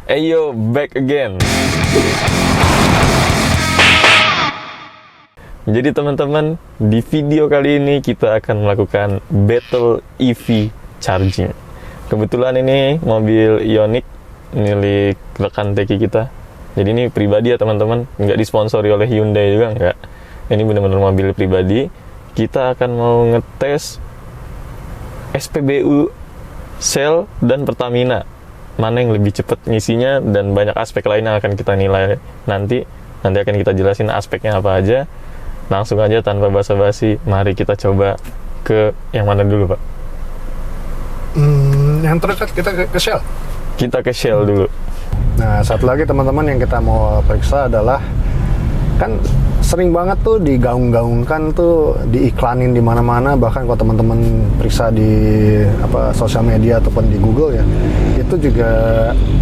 Ayo, back again. Jadi teman-teman, di video kali ini kita akan melakukan battle EV charging. Kebetulan ini mobil Ioniq milik rekan teki kita. Jadi ini pribadi ya teman-teman, nggak disponsori oleh Hyundai juga nggak. Ini benar-benar mobil pribadi. Kita akan mau ngetes SPBU Shell dan Pertamina. Mana yang lebih cepat ngisinya dan banyak aspek lain yang akan kita nilai nanti akan kita jelasin aspeknya apa aja. Langsung aja tanpa basa-basi, mari kita coba ke yang mana dulu, Pak? Yang terdekat kita ke Shell. Kita ke Shell dulu. Nah, satu lagi teman-teman yang kita mau periksa adalah, kan sering banget tuh digaung-gaungkan tuh, diiklanin di mana-mana, bahkan kalau teman-teman periksa di sosial media ataupun di Google ya, itu juga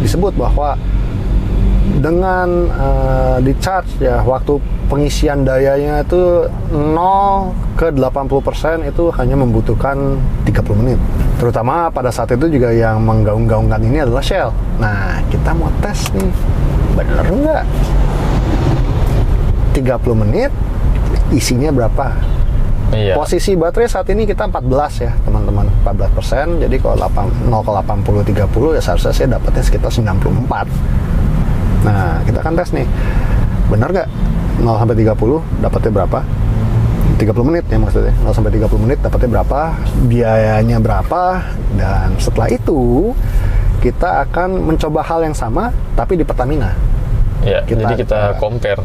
disebut bahwa dengan di charge ya, waktu pengisian dayanya itu 0 ke 80% itu hanya membutuhkan 30 menit. Terutama pada saat itu juga yang menggaung-gaungkan ini adalah Shell. Nah, kita mau tes nih, bener nggak 30 menit isinya berapa? Iya. Posisi baterai saat ini kita 14 ya teman-teman, 14%. Jadi kalau 0 ke 80 30 ya seharusnya saya dapatnya sekitar 94. Nah, kita akan tes nih, benar nggak 0 sampai 30 dapatnya berapa? 30 menit ya maksudnya, 0 sampai 30 menit dapatnya berapa, biayanya berapa, dan setelah itu kita akan mencoba hal yang sama tapi di Pertamina. Ya, jadi kita compare.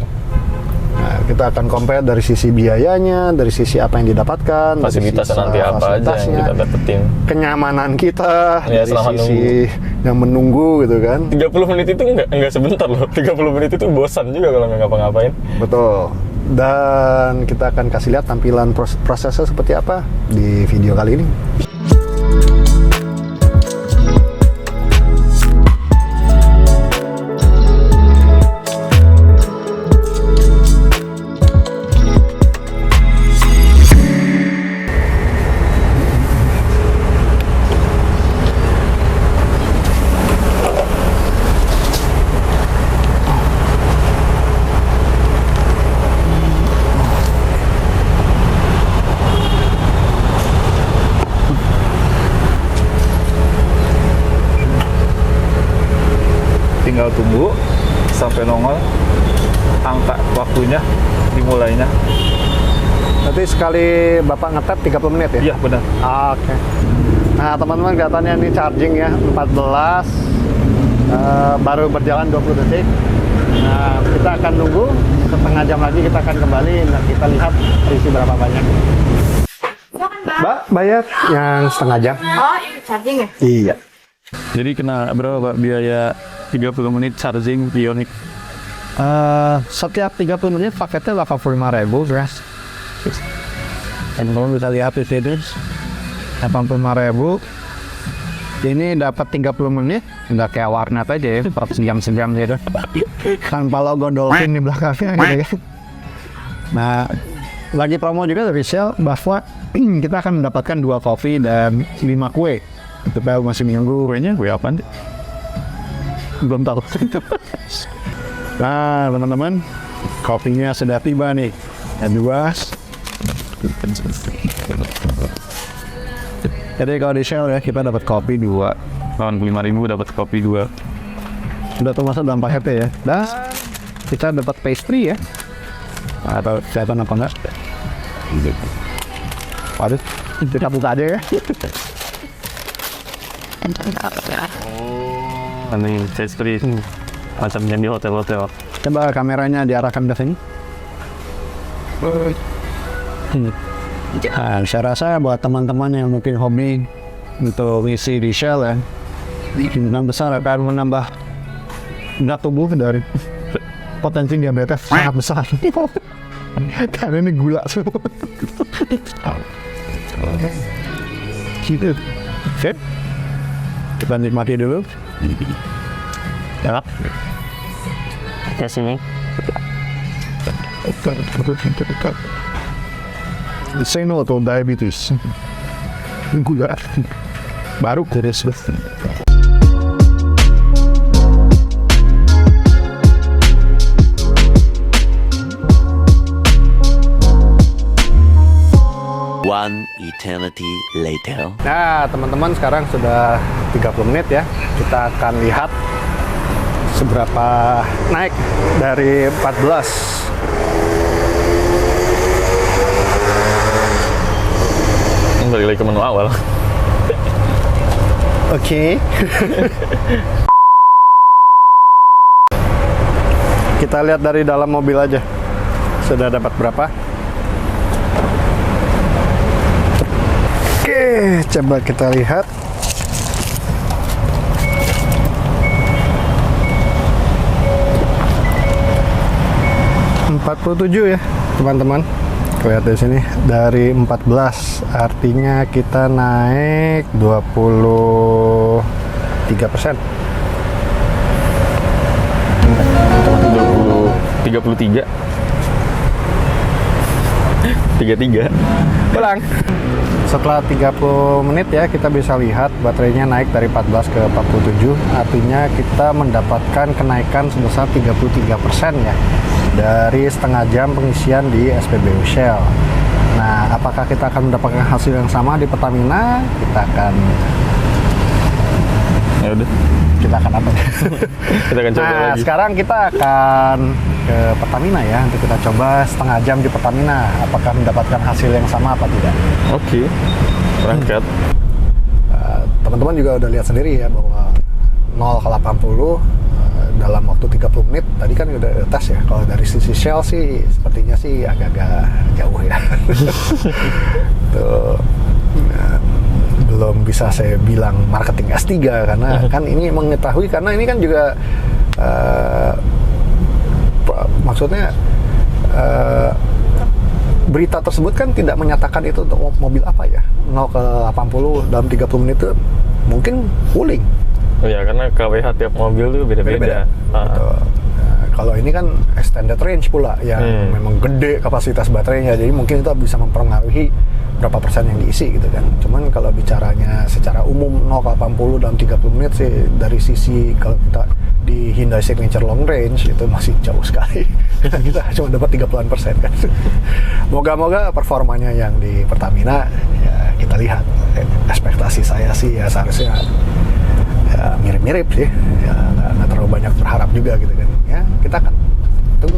Nah, kita akan compare dari sisi biayanya, dari sisi apa yang didapatkan, Fasilitasnya nanti apa aja yang kita dapetin, kenyamanan kita, ya, dari sisi yang menunggu gitu kan. 30 menit itu enggak sebentar loh. 30 menit itu bosan juga kalau nggak ngapa-ngapain. Betul. Dan kita akan kasih lihat tampilan prosesnya seperti apa di video kali ini. Tinggal tunggu sampai nongol angka waktunya dimulainya. Nanti sekali Bapak ngetap 30 menit ya? Iya benar. Oke. Nah teman-teman, kelihatannya ini charging ya, 14 baru berjalan 20 detik. Nah, kita akan nunggu setengah jam lagi, kita akan kembali dan kita lihat isi berapa banyak. Mbak, bayar yang setengah jam. Oh, ini charging ya? Iya. Jadi kena berapa Pak biaya 30 menit charging Ioniq? Setiap 30 menit paketnya 85.000 guys. Teman-teman bisa lihat di sini 85.000. Ini dapat 30 menit, udah kayak warnet aja ya, sejam-sejam gitu. Tanpa logo dolphin di belakangnya gitu ya. Nah, lagi promo juga dari Shell bahwa kita akan mendapatkan 2 kopi dan 5 kue. Itu baru masih minggu. Kuenya kue apaan? Belum tahu. Nah, teman-teman, kopinya sudah tiba nih. Yang 2. Jadi kalau di Shell ya, kita dapat kopi 2. 85.000 dapat kopi 2. Sudah termasuk dalam paketnya ya. Dan kita dapat pastry ya. Atau kelihatan apa enggak? Waduh, kita buka aja ya. Ini pastry macam yang di hotel-hotel. Coba kameranya diarahkan ke sini. Nah, saya rasa buat teman-teman yang mungkin hobi untuk ngisi di Shell ya, kemungkinan besar akan menambah berat tubuh dari potensi diabetes sangat besar. Karena ini gula semua. Gitu. Sip. Kita nikmati dulu. Ya. Ke sini. Say no to diabetes. Gula. Baru beres. eternity later. Nah, teman-teman, sekarang sudah 30 menit ya. Kita akan lihat seberapa naik dari 14. Balik lagi ke menu awal. Oke. Kita lihat dari dalam mobil aja. Sudah dapat berapa? Oke, coba kita lihat. $47 ya, teman-teman. Lihat di sini dari 14, artinya kita naik 23%. 33. 33. Pulang. Setelah 30 menit ya, kita bisa lihat baterainya naik dari 14 ke 47, artinya kita mendapatkan kenaikan sebesar 33% ya dari setengah jam pengisian di SPBU Shell. Nah, apakah kita akan mendapatkan hasil yang sama di Pertamina? Kita akan apa? Kita akan coba lagi. Sekarang kita akan ke Pertamina ya, untuk kita coba setengah jam di Pertamina. Apakah mendapatkan hasil yang sama apa tidak? Oke. Berangkat. Teman-teman juga udah lihat sendiri ya bahwa 0 ke 80 dalam waktu 30 menit. Tadi kan udah tes ya. Kalau dari sisi Shell sih sepertinya sih agak-agak jauh ya. Tuh. Belum bisa saya bilang marketing S3 karena kan ini mengetahui, karena ini kan juga maksudnya berita tersebut kan tidak menyatakan itu untuk mobil apa ya. 0 ke 80 dalam 30 menit itu mungkin cooling. Oh ya, karena KWH tiap mobil tuh beda-beda. Kalau ini kan extended range pula yang memang gede kapasitas baterainya, jadi mungkin itu bisa mempengaruhi berapa persen yang diisi gitu kan. Cuman kalau bicaranya secara umum 0 ke 80 dalam 30 menit sih, dari sisi kalau kita di Hyundai Signature Long Range itu masih jauh sekali. Kita cuma dapat 30% kan. Moga-moga performanya yang di Pertamina ya kita lihat. Ekspektasi saya sih ya seharusnya ya mirip-mirip sih. Ya nggak terlalu banyak berharap juga gitu kan. Ya kita akan tunggu.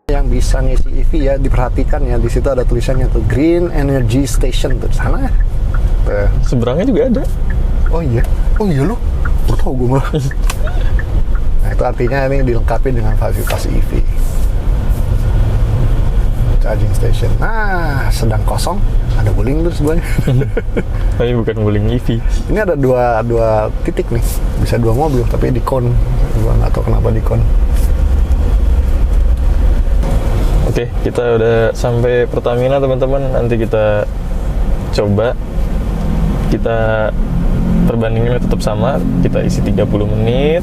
Yang bisa ngisi EV ya, diperhatikan ya, di situ ada tulisannya tuh Green Energy Station tuh sana. Tuh. Seberangnya juga ada. Oh iya lu, baru tau gue mah. Nah itu artinya ini dilengkapi dengan fasilitas EV. Charging station. Nah sedang kosong, ada wuling tuh sebelahnya. Tapi bukan wuling EV. Ini ada dua titik nih, bisa 2 mobil tapi di kon. Gue nggak tahu kenapa di kon. Oke, kita udah sampai Pertamina teman-teman. Nanti kita coba, kita perbandingannya tetap sama. Kita isi 30 menit.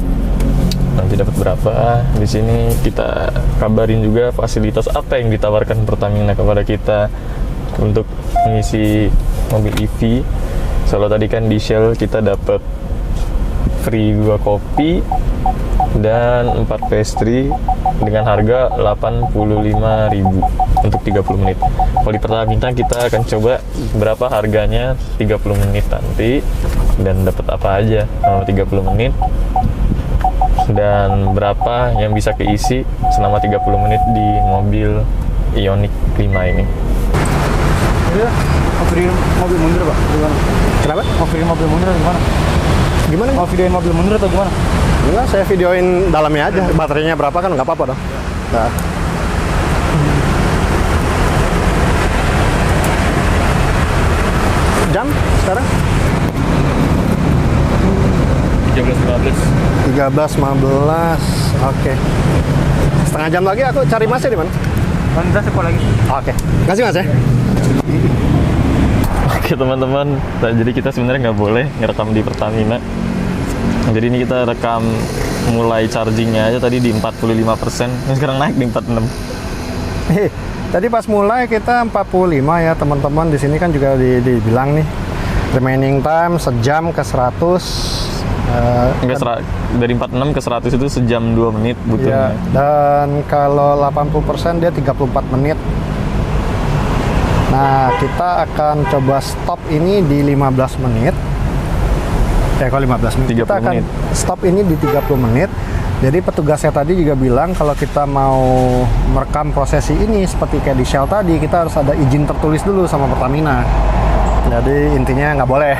Nanti dapat berapa? Di sini kita kabarin juga fasilitas apa yang ditawarkan Pertamina kepada kita untuk mengisi mobil EV. Kalau tadi kan di Shell kita dapat free 2 kopi dan 4 pastry dengan harga 85.000 untuk 30 menit. Kalau di Pertamina kita akan coba berapa harganya 30 menit nanti dan dapat apa aja selama 30 menit dan berapa yang bisa keisi selama 30 menit di mobil Ioniq 5 ini. Iya, mau videoin mobil mundur Pak, gimana? Kenapa? Mau videoin mobil mundur atau gimana? Gimana? Mau videoin mobil mundur atau gimana? Enggak, saya videoin dalamnya aja. Baterainya berapa kan nggak apa-apa dong. Nah. Jam sekarang? 13.15. Oke. Setengah jam lagi aku cari Masnya di mana? Kita sekolah lagi. Oke. Makasih Mas ya. Oke teman-teman, jadi kita sebenarnya nggak boleh ngerekam di Pertamina. Jadi ini kita rekam mulai chargingnya aja tadi di 45%, sekarang naik di 46. Tadi pas mulai kita 45 ya teman-teman. Di sini kan juga dibilang nih remaining time sejam ke 100 Enggak, dari 46 ke 100 itu sejam 2 menit Ya, butuhnya. dan kalau 80% dia 34 menit. Nah, kita akan coba stop ini di 15 menit. Kalau 15 menit. 30 Kita akan menit. stop ini di 30 menit. Jadi petugasnya tadi juga bilang kalau kita mau merekam prosesi ini seperti kayak di Shell tadi, kita harus ada izin tertulis dulu sama Pertamina. Jadi intinya nggak boleh.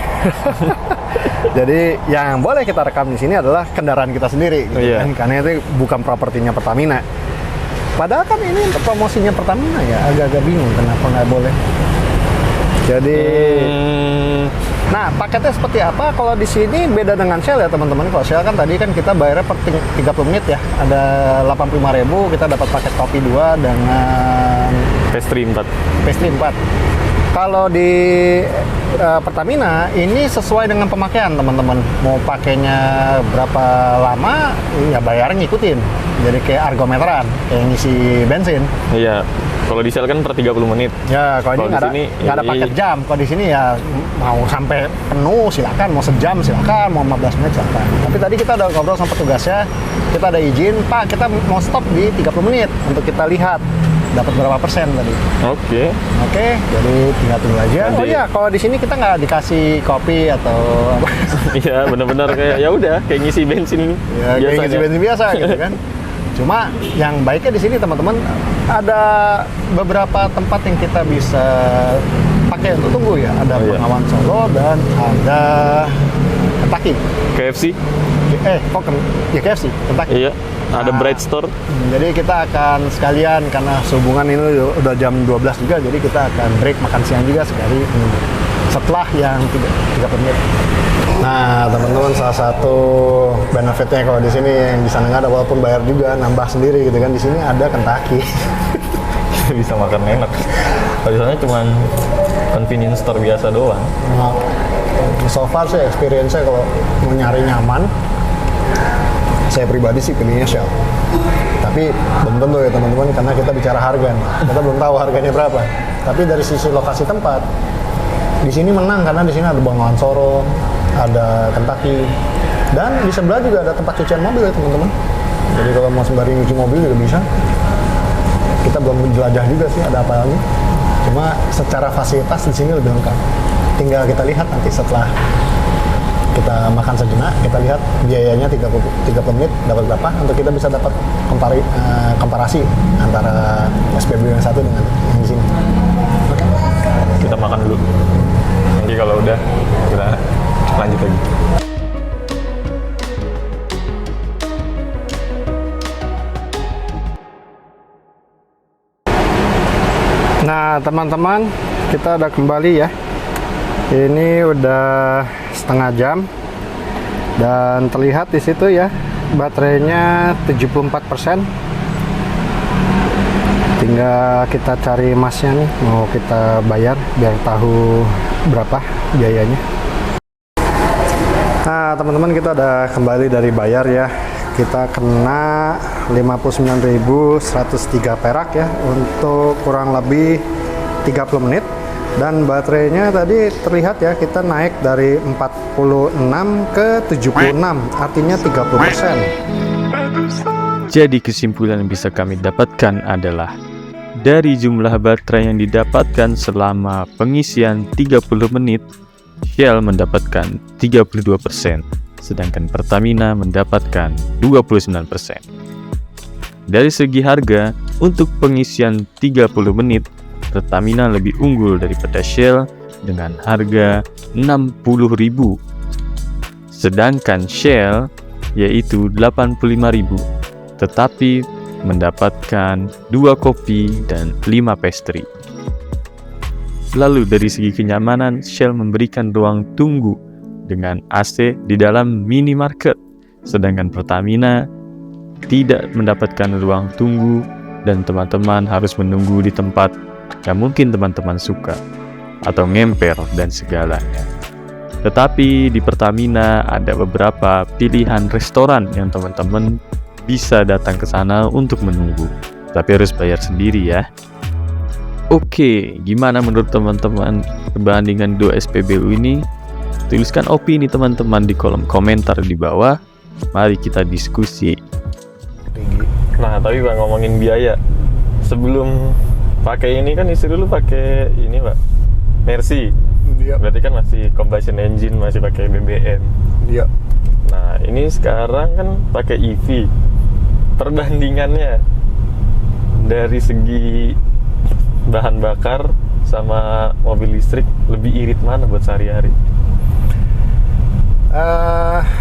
Jadi yang boleh kita rekam di sini adalah kendaraan kita sendiri, gitu Iya. kan? Karena itu bukan propertinya Pertamina. Padahal kan ini untuk promosinya Pertamina ya, agak-agak bingung kenapa nggak boleh. Jadi, nah paketnya seperti apa? Kalau di sini beda dengan Shell ya teman-teman. Kalau Shell kan tadi kan kita bayarnya per 30 menit ya, ada 85.000, kita dapat paket kopi 2 dengan Pastry 4. pastry 4. Kalau di Pertamina ini sesuai dengan pemakaian teman-teman. Mau pakainya berapa lama, ya bayarnya ngikutin. Jadi kayak argometeran, kayak ngisi bensin. Iya. Kalau di Shell kan per 30 menit. Ya, kalau ini Kalau di sini, nggak ada ini- paket jam. Kalau di sini ya mau sampai penuh silakan, mau sejam silakan, mau 15 menit silakan. Tapi tadi kita udah ngobrol sama petugasnya, kita ada izin, Pak, kita mau stop di 30 menit untuk kita lihat dapat berapa persen tadi. Oke. Oke, jadi tinggal tunggu aja. Nanti- Oh iya, kalau di sini kita nggak dikasih kopi atau apa. Iya, benar-benar kayak ya udah, kayak ngisi bensin Ya, kayak ngisi bensin biasa gitu kan. Cuma yang baiknya di sini teman-teman ada beberapa tempat yang kita bisa pakai untuk tunggu ya. Ada Oh, iya. Bengawan Solo dan ada Kentucky. KFC. Ya KFC, Kentucky. Iya. Ada Nah. Bright Store. Jadi kita akan sekalian karena sehubungan ini udah jam 12 juga, jadi kita akan break makan siang juga sekali setelah yang 30 menit. Nah, teman-teman, salah satu benefitnya kalau di sini yang di sana nggak ada, walaupun bayar juga nambah sendiri gitu kan, di sini ada Kentucky. Bisa makan enak. Kalau di sana cuma convenience store biasa doang. Nah, so far sih experience-nya kalau mau nyari nyaman, saya pribadi sih pilihnya Shell. Tapi belum tentu ya teman-teman, karena kita bicara harga nih. Kita belum tahu harganya berapa. Tapi dari sisi lokasi tempat, di sini menang karena di sini ada Bengawan Solo, ada Kentucky, dan di sebelah juga ada tempat cucian mobil ya teman-teman. Jadi kalau mau sembari nyuci mobil juga bisa. Kita belum menjelajah juga sih ada apa lagi. Cuma secara fasilitas di sini lebih lengkap. Tinggal kita lihat nanti setelah kita makan sejenak, kita lihat biayanya 30 menit dapat berapa, untuk kita bisa dapat komparasi antara SPBU yang satu dengan yang di sini. Oke. Kita makan dulu. Nanti kalau udah kita lanjut lagi. Nah teman-teman, kita udah kembali ya. Ini udah setengah jam dan terlihat di situ ya baterainya 74%. Tinggal kita cari emasnya nih, mau kita bayar biar tahu berapa biayanya. Nah teman-teman, kita udah kembali dari bayar ya. Kita kena 59.103 perak ya untuk kurang lebih 30 menit. Dan baterainya tadi terlihat ya, kita naik dari 46 ke 76, artinya 30%. Jadi kesimpulan yang bisa kami dapatkan adalah dari jumlah baterai yang didapatkan selama pengisian 30 menit, Shell mendapatkan 32%, sedangkan Pertamina mendapatkan 29%. Dari segi harga, untuk pengisian 30 menit, Pertamina lebih unggul daripada Shell dengan harga 60.000. Sedangkan Shell yaitu 85.000, tetapi mendapatkan 2 kopi dan 5 pastry. Lalu dari segi kenyamanan, Shell memberikan ruang tunggu dengan AC di dalam minimarket, sedangkan Pertamina tidak mendapatkan ruang tunggu dan teman-teman harus menunggu di tempat yang mungkin teman-teman suka atau ngemper dan segalanya. Tetapi di Pertamina ada beberapa pilihan restoran yang teman-teman bisa datang ke sana untuk menunggu, tapi harus bayar sendiri ya. Oke, gimana menurut teman-teman perbandingan 2 SPBU ini? Tuliskan opini teman-teman di kolom komentar di bawah. Mari kita diskusi. Tinggi. Nah, tapi Pak, ngomongin biaya. Sebelum pakai ini kan istri dulu pakai ini, Pak. Mercy. Iya. Berarti kan masih combustion engine, masih pakai BBM. Iya. Nah, ini sekarang kan pakai EV. Perbandingannya dari segi bahan bakar sama mobil listrik, lebih irit mana buat sehari-hari?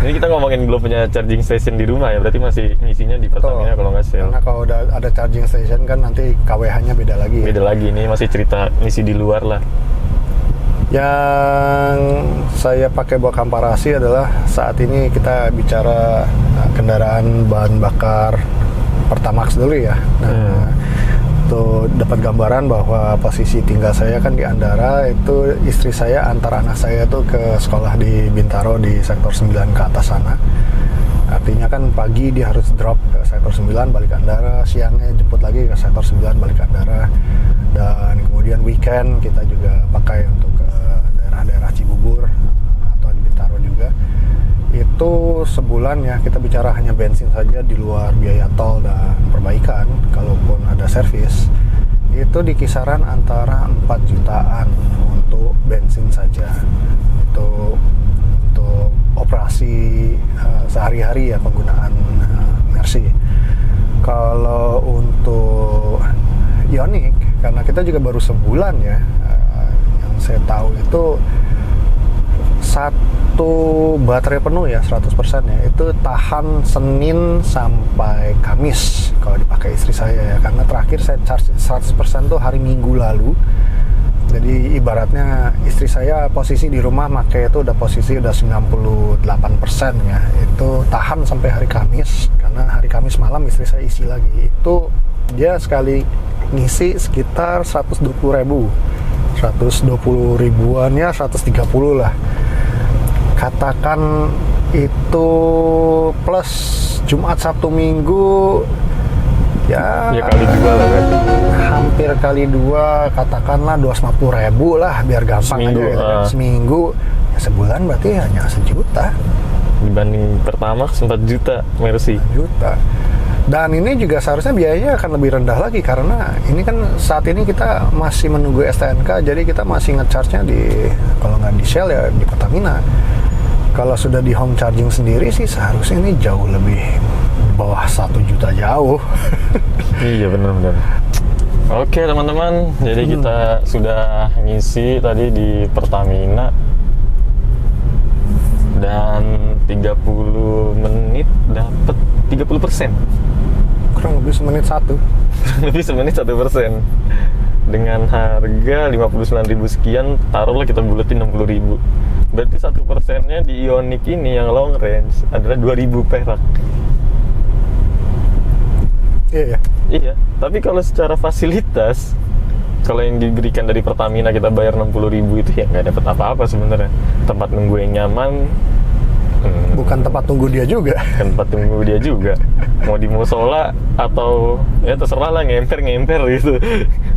Ini kita ngomongin belum punya charging station di rumah ya, berarti masih ngisinya di Pertamina kalau nggak Shell. Karena kalau udah ada charging station kan nanti KWH-nya beda lagi ya. Beda lagi, ini masih cerita ngisi di luar lah. Yang saya pakai buat komparasi adalah saat ini kita bicara kendaraan bahan bakar Pertamax dulu ya. Nah, tuh dapat gambaran bahwa posisi tinggal saya kan di Andara, itu istri saya antar anak saya tuh ke sekolah di Bintaro di sektor 9 ke atas sana. Artinya kan pagi dia harus drop ke sektor 9 balik ke Andara, siangnya jemput lagi ke sektor 9 balik ke Andara, dan kemudian weekend kita juga pakai untuk ke daerah-daerah Cibubur atau di Bintaro juga. Itu sebulan ya, kita bicara hanya bensin saja di luar biaya tol dan perbaikan, kalaupun ada servis, itu di kisaran antara 4 jutaan untuk bensin saja. Itu untuk operasi sehari-hari ya, penggunaan Mercy. Kalau untuk Ioniq, karena kita juga baru sebulan ya, yang saya tahu itu satu baterai penuh ya 100% ya, itu tahan Senin sampai Kamis kalau dipakai istri saya ya, karena terakhir saya charge 100% tuh hari Minggu lalu. Jadi ibaratnya istri saya posisi di rumah pakai itu udah posisi udah 98% ya, itu tahan sampai hari Kamis, karena hari Kamis malam istri saya isi lagi. Itu dia sekali ngisi sekitar 120 ribuan ya, 130 lah katakan, itu plus Jumat Sabtu Minggu ya kali 2 lah kan. Hampir kali 2, katakanlah 250 ribu lah biar gampang Seminggu, aja gitu. Seminggu ya, sebulan berarti hanya 1 juta dibanding pertama 4 juta Mercy. 1 juta. Dan ini juga seharusnya biayanya akan lebih rendah lagi, karena ini kan saat ini kita masih menunggu STNK, jadi kita masih nge-charge-nya di, kalau nggak di Shell ya di Pertamina. Kalau sudah di home charging sendiri sih seharusnya ini jauh lebih bawah 1 juta jauh. Iya benar-benar. Oke teman-teman, jadi kita sudah ngisi tadi di Pertamina dan 30 menit dapat 30%. Kurang lebih semenit 1. Lebih semenit 1%. Dengan harga 59.000 sekian, taruhlah kita buletin 60.000. Berarti 1%-nya di Ioniq ini yang long range adalah 2.000 perak. Iya. Iya, tapi kalau secara fasilitas, kalau yang diberikan dari Pertamina kita bayar 60.000 itu ya nggak dapat apa-apa sebenarnya. Tempat nunggu yang nyaman, Bukan tempat tunggu dia juga. kan tempat tunggu dia juga. Mau di musola atau ya terserah lah, ngemper gitu.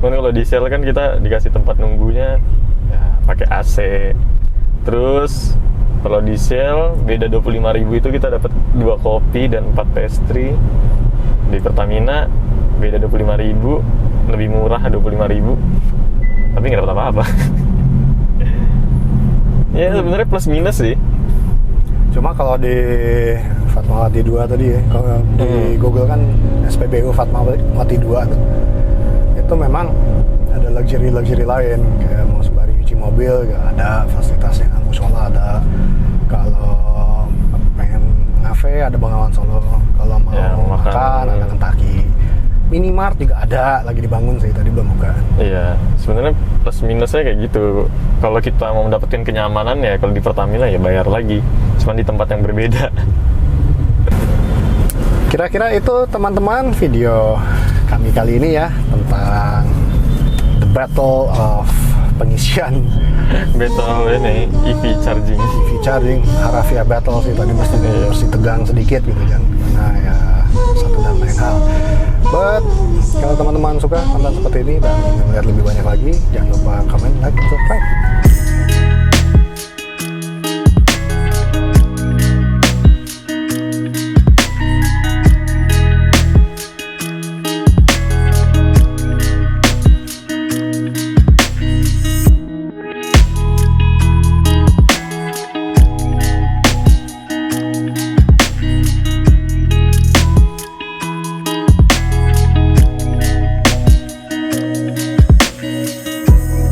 Karena kalau di Shell kan kita dikasih tempat nunggunya ya pakai AC. Terus kalau di Shell beda 25.000 itu kita dapat 2 kopi dan 4 pastry. Di Pertamina beda 25.000, lebih murah 25.000, tapi nggak dapat apa-apa. Ya sebenarnya plus minus sih. Cuma kalau di Fatmawati 2 tadi ya, kalau di Google kan SPBU Fatmawati 2 tuh, itu memang ada luxury lain, kayak mau sembari cuci mobil gak ada fasilitasnya, musola ada, kalau pengen ngafe ada Bengawan Solo, kalau mau Ya, makan ada Kentucky, Minimart juga ada, lagi dibangun sih, tadi belum buka. Iya, sebenarnya plus minusnya kayak gitu. Kalau kita mau mendapatkan kenyamanan ya kalau di Pertamina ya bayar lagi, cuma di tempat yang berbeda. Kira-kira itu teman-teman video kami kali ini ya, tentang the battle of pengisian Battle ini EV charging. EV charging, harafiah battle sih tadi, mesti tegang sedikit gitu kan, karena ya satu dan lain hal. But kalau teman-teman suka konten seperti ini dan ingin melihat lebih banyak lagi, jangan lupa komen, like, subscribe.